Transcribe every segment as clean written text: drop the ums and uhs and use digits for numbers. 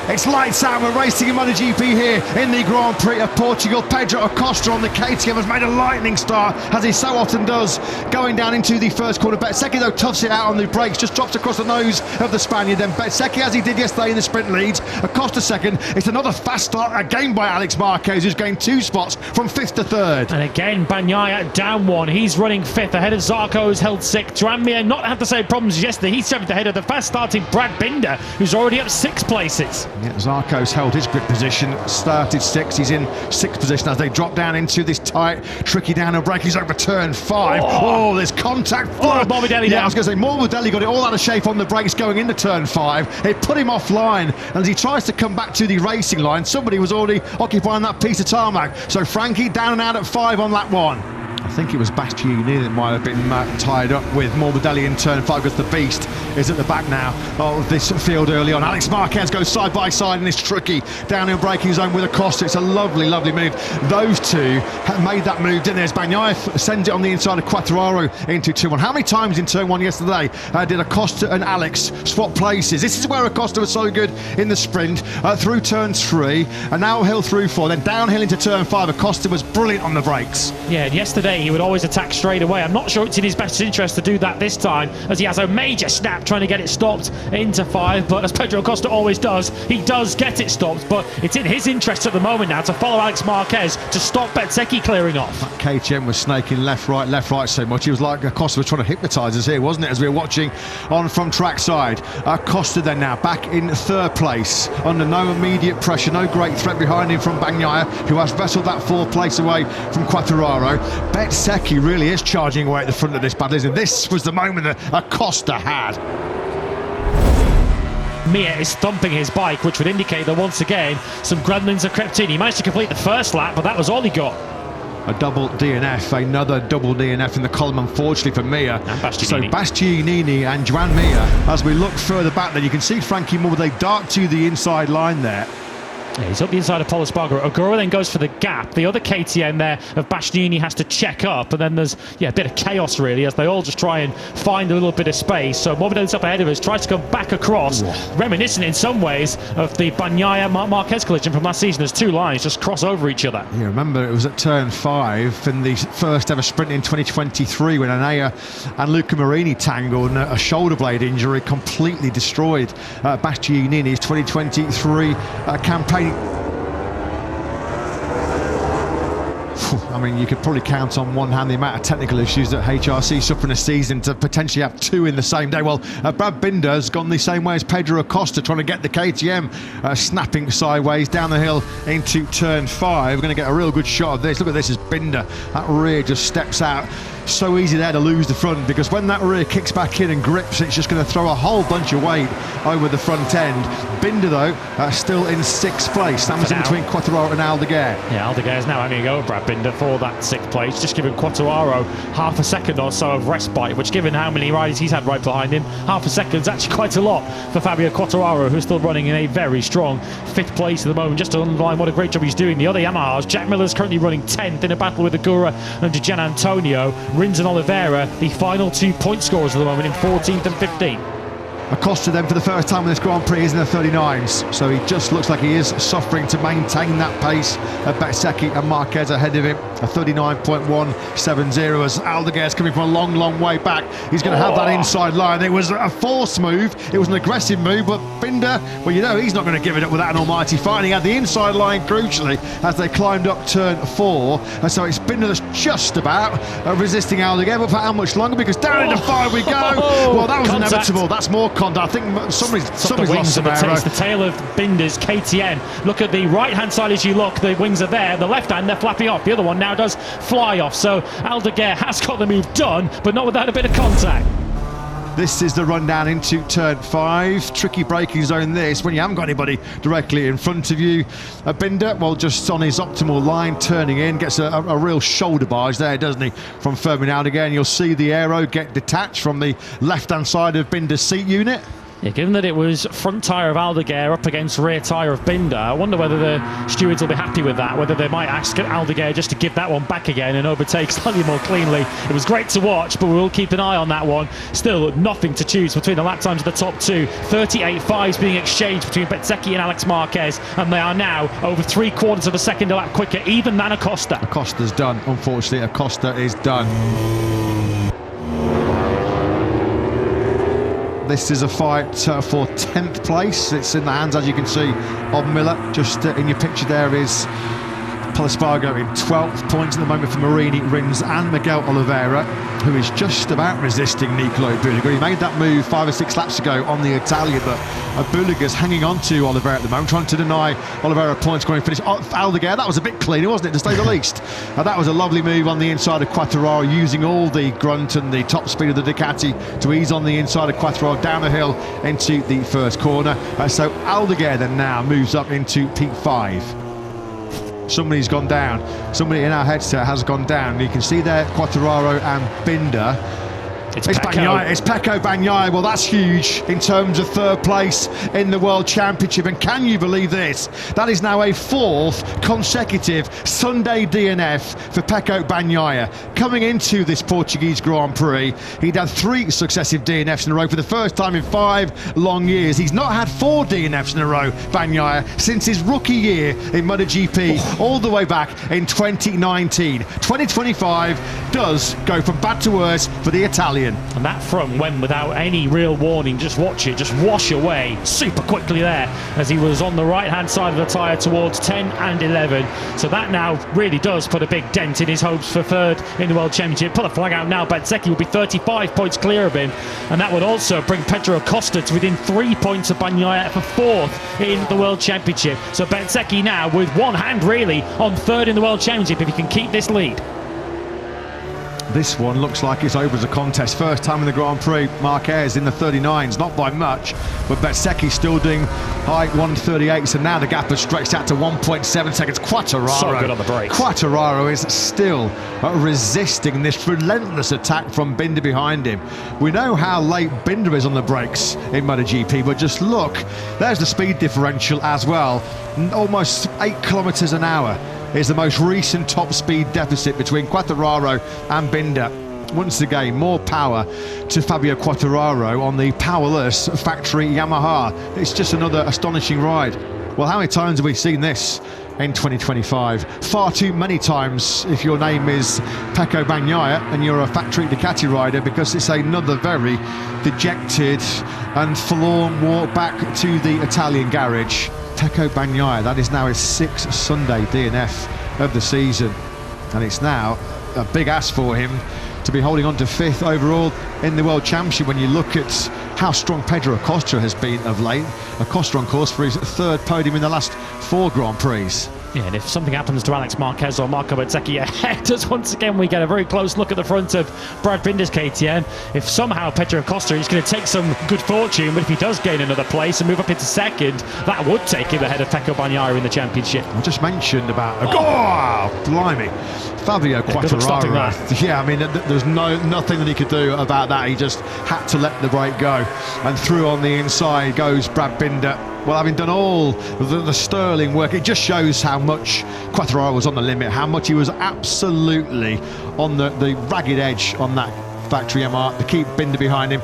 It's lights out. We're racing in MotoGP here in the Grand Prix of Portugal. Pedro Acosta on the KTM has made a lightning start, as he so often does, going down into the first corner. Bezzecchi, though, toughs it out on the brakes, just drops across the nose of the Spaniard. Then Bezzecchi, as he did yesterday in the sprint, leads. Acosta second. It's another fast start again by Alex Marquez, who's gained 2 spots from 5th to 3rd. And again, Bagnaia down 1. He's running 5th ahead of Zarco, who's held 6th. Joan Mir not had the same problems as yesterday. He's 7th ahead of the fast starting Brad Binder, who's already up 6 places. Yeah, Zarco's held his grip position, started 6th, he's in 6th position as they drop down into this tight, tricky downhill break. He's over turn 5. Oh, there's contact. Morbidelli yeah, down. I was going to say, Morbidelli got it all out of shape on the brakes going into turn 5. It put him offline, and as he tries to come back to the racing line, somebody was already occupying that piece of tarmac. So Frankie down and out at 5 on lap 1. I think it was Bastianini that might have been tied up with Morbidelli in turn 5, because the beast is at the back now of this field early on. Alex Marquez goes side by side in this tricky downhill braking zone with Acosta. It's a lovely, lovely move. Those two have made that move, didn't they? As Bagnaia sends it on the inside of Quartararo into 2-1. How many times in turn 1 yesterday did Acosta and Alex swap places? This is where Acosta was so good in the sprint, through turn 3, and now hill through 4, then downhill into turn 5. Acosta was brilliant on the brakes. Yeah, and yesterday he would always attack straight away. I'm not sure it's in his best interest to do that this time, as he has a major snap trying to get it stopped into 5, but as Pedro Acosta always does, he does get it stopped, but it's in his interest at the moment now to follow Alex Marquez to stop Bezzecchi clearing off. That KTM was snaking left, right so much. It was like Acosta was trying to hypnotise us here, wasn't it, as we were watching on from trackside. Acosta then now back in 3rd place, under no immediate pressure, no great threat behind him from Bagnaia, who has wrestled that 4th place away from Quartararo. Bezzecchi really is charging away at the front of this battle, and this was the moment that Acosta had. Mir is thumping his bike, which would indicate that once again some gremlins have crept in. He managed to complete the first lap, but that was all he got. A double DNF, another double DNF in the column, unfortunately for Mir. And Bastianini. So Bastianini and Joan Mir. As we look further back, then you can see Frankie Moore, they dart to the inside line there. Yeah, he's up the inside of Paul Espargaro. Agura then goes for the gap. The other KTM there of Bastianini has to check up, and then there's a bit of chaos really, as they all just try and find a little bit of space. So Morbidelli's up ahead of us, tries to come back across, reminiscent in some ways of the Bagnaia Marquez collision from last season, as 2 lines just cross over each other. Yeah, remember it was at turn 5 in the first ever sprint in 2023 when Anaya and Luca Marini tangled, and a shoulder blade injury completely destroyed Bastianini's 2023 campaign. I mean, you could probably count on one hand the amount of technical issues that HRC suffer in a season to potentially have 2 in the same day. Well, Brad Binder's gone the same way as Pedro Acosta, trying to get the KTM snapping sideways down the hill into turn 5. We're going to get a real good shot of this. Look at this as Binder, that rear just steps out. So easy there to lose the front, because when that rear kicks back in and grips, it's just going to throw a whole bunch of weight over the front end. Binder, though, still in 6th place. That was in between Quartararo and Aldeguer. Yeah, Aldeguer is now having a go at Brad Binder for that 6th place, just giving Quartararo half a second or so of respite, which, given how many riders he's had right behind him, half a second is actually quite a lot for Fabio Quartararo, who's still running in a very strong 5th place at the moment. Just to underline what a great job he's doing. The other Yamahas, Jack Miller's currently running 10th in a battle with Agura and Gian Antonio. Rins and Oliveira, the final 2 point scorers at the moment, in 14th and 15th. Acosta then for the first time in this Grand Prix is in the 39s, so he just looks like he is suffering to maintain that pace. Bezzecchi and Marquez ahead of him, a 39.170, as Aldeguer's coming from a long, long way back. He's going to have that inside line. It was a forced move, it was an aggressive move, but Binder, well, you know he's not going to give it up without an almighty fight. He had the inside line crucially as they climbed up turn 4, and so it's Binder that's just about resisting Aldeguer, but for how much longer? Because down into 5 we go. Well, that was inevitable. That's more contact. I think somebody's lost some aero. It's the tail of Binder's KTM. Look at the right hand side as you look, the wings are there. The left hand, they're flapping off. The other one now does fly off. So Aldeguer has got the move done, but not without a bit of contact. This is the run down into turn 5. Tricky braking zone this, when you haven't got anybody directly in front of you. Binder, well, just on his optimal line, turning in, gets a real shoulder barge there, doesn't he, from Fermin Aldeguer. And you'll see the aero get detached from the left-hand side of Binder's seat unit. Yeah, given that it was front tyre of Aldeguer up against rear tyre of Binder, I wonder whether the stewards will be happy with that, whether they might ask Aldeguer just to give that one back again and overtake slightly more cleanly. It was great to watch, but we will keep an eye on that one. Still nothing to choose between the lap times of the top two. 38.5s being exchanged between Bezzecchi and Alex Marquez, and they are now over 3/4 of a second a lap quicker even than Acosta. Acosta's done, unfortunately. Acosta is done. This is a fight for 10th place. It's in the hands, as you can see, of Miller. Just in your picture there is Espargaro in 12th, points at the moment for Marini, Rins and Miguel Oliveira, who is just about resisting Nicola Aldeguer. He made that move 5 or 6 laps ago on the Italian, but Aldeguer's hanging on to Oliveira at the moment, trying to deny Oliveira points going to finish. Aldeguer, that was a bit cleaner, wasn't it, to say the least? That was a lovely move on the inside of Quartararo, using all the grunt and the top speed of the Ducati to ease on the inside of Quartararo down the hill into the first corner. So Aldeguer then now moves up into P5. Somebody's gone down. Somebody in our headset has gone down. You can see there Quartararo and Binder. It's Bagnaia. It's Pecco Bagnaia. Well, that's huge in terms of 3rd place in the World Championship. And can you believe this? That is now a 4th consecutive Sunday DNF for Pecco Bagnaia. Coming into this Portuguese Grand Prix, he'd had 3 successive DNFs in a row for the first time in 5 long years. He's not had 4 DNFs in a row, Bagnaia, since his rookie year in MotoGP, all the way back in 2019. 2025 does go from bad to worse for the Italian. And that front went without any real warning. Just watch it, just wash away super quickly there as he was on the right hand side of the tyre towards 10 and 11. So that now really does put a big dent in his hopes for 3rd in the World Championship. Put the flag out now. Bezzecchi will be 35 points clear of him, and that would also bring Pedro Acosta to within 3 points of Bagnaia for 4th in the World Championship. So Bezzecchi now with one hand really on 3rd in the World Championship if he can keep this lead. This one looks like it's over as a contest. First time in the Grand Prix, Marquez in the 39s, not by much, but Bezzecchi still doing high 1:38, so now the gap has stretched out to 1.7 seconds. Quartararo, so good on the brakes. Quartararo is still resisting this relentless attack from Binder behind him. We know how late Binder is on the brakes in MotoGP, but just look, there's the speed differential as well. Almost 8 kilometers an hour is the most recent top speed deficit between Quartararo and Binder. Once again, more power to Fabio Quartararo on the powerless factory Yamaha. It's just another astonishing ride. Well, how many times have we seen this in 2025? Far too many times if your name is Pecco Bagnaia and you're a factory Ducati rider, because it's another very dejected and forlorn walk back to the Italian garage. Pecco Bagnaia, that is now his 6th Sunday DNF of the season, and it's now a big ask for him to be holding on to 5th overall in the World Championship when you look at how strong Pedro Acosta has been of late. Acosta on course for his 3rd podium in the last 4 Grand Prix. Yeah, and if something happens to Alex Marquez or Marco Bezzecchi ahead, as once again we get a very close look at the front of Brad Binder's KTM. If somehow Pedro Acosta is going to take some good fortune, but if he does gain another place and move up into 2nd, that would take him ahead of Pecco Bagnaia in the championship. I just mentioned about blimey, Fabio Quartararo. Yeah, I mean, there's nothing that he could do about that. He just had to let the brake go, and through on the inside goes Brad Binder. Well, having done all the sterling work, it just shows how much Quartararo was on the limit, how much he was absolutely on the ragged edge on that factory Yamaha to keep Binder behind him.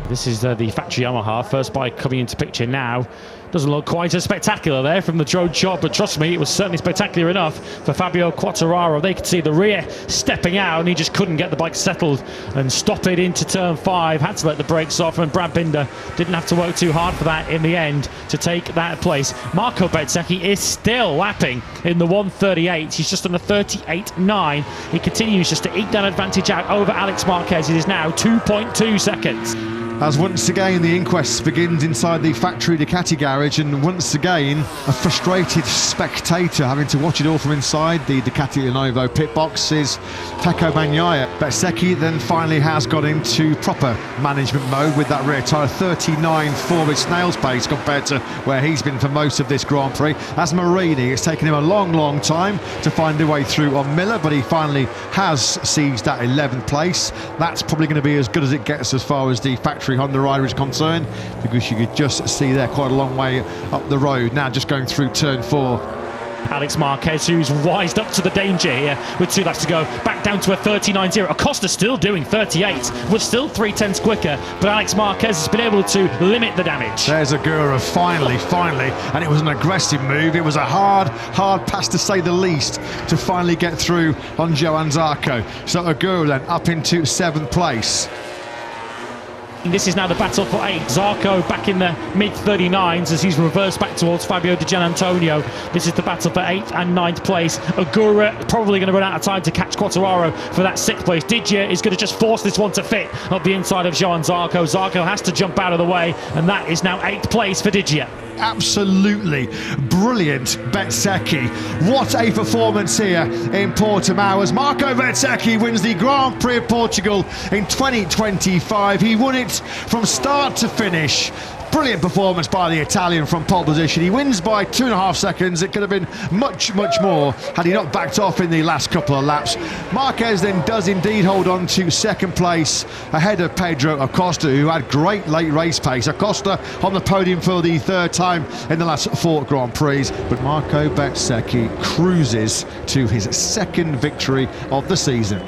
This is the factory Yamaha, first bike coming into picture now. Doesn't look quite as spectacular there from the drone shot, but trust me, it was certainly spectacular enough for Fabio Quartararo. They could see the rear stepping out, and he just couldn't get the bike settled and stop it into turn 5. Had to let the brakes off, and Brad Binder didn't have to work too hard for that in the end to take that place. Marco Bezzecchi is still lapping in the 1:38. He's just on a 38.9. He continues just to eke that advantage out over Alex Marquez. It is now 2.2 seconds. As once again the inquest begins inside the factory Ducati garage, and once again a frustrated spectator having to watch it all from inside the Ducati Lenovo pit box is Pecco Bagnaia. Bezzecchi then finally has got into proper management mode with that rear tyre, 39.4 with snail's pace compared to where he's been for most of this Grand Prix. As Marini, it's taken him a long time to find a way through on Miller, but he finally has seized that 11th place. That's probably going to be as good as it gets as far as the factory Honda rider is concerned, because you could just see there quite a long way up the road. Now just going through turn 4. Alex Marquez, who's wised up to the danger here with 2 laps to go, back down to a 39.0. Acosta still doing 38, was still 0.3 quicker, but Alex Marquez has been able to limit the damage. There's Aldeguer finally, and it was an aggressive move. It was a hard pass to say the least to finally get through on Johann Zarco. So Aldeguer then up into 7th place. This is now the battle for 8. Zarco back in the mid-39s as he's reversed back towards Fabio Di Giannantonio. This is the battle for 8th and 9th place. Aldeguer probably going to run out of time to catch Quartararo for that 6th place. Didier is going to just force this one to fit up the inside of Johann Zarco. Zarco has to jump out of the way, and that is now 8th place for Didier. Absolutely brilliant Bezzecchi. What a performance here in Portimao as Marco Bezzecchi wins the Grand Prix of Portugal in 2025. He won it from start to finish. Brilliant performance by the Italian from pole position. He wins by 2.5 seconds. It could have been much more had he not backed off in the last couple of laps. Marquez then does indeed hold on to 2nd place ahead of Pedro Acosta, who had great late race pace. Acosta on the podium for the 3rd time in the last 4 Grand Prix, but Marco Bezzecchi cruises to his 2nd victory of the season.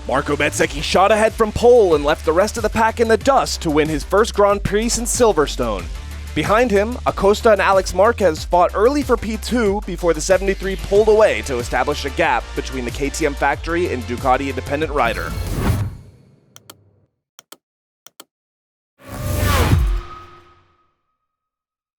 Marco Bezzecchi shot ahead from pole and left the rest of the pack in the dust to win his first Grand Prix since Silverstone. Behind him, Acosta and Alex Marquez fought early for P2 before the 73 pulled away to establish a gap between the KTM factory and Ducati independent rider.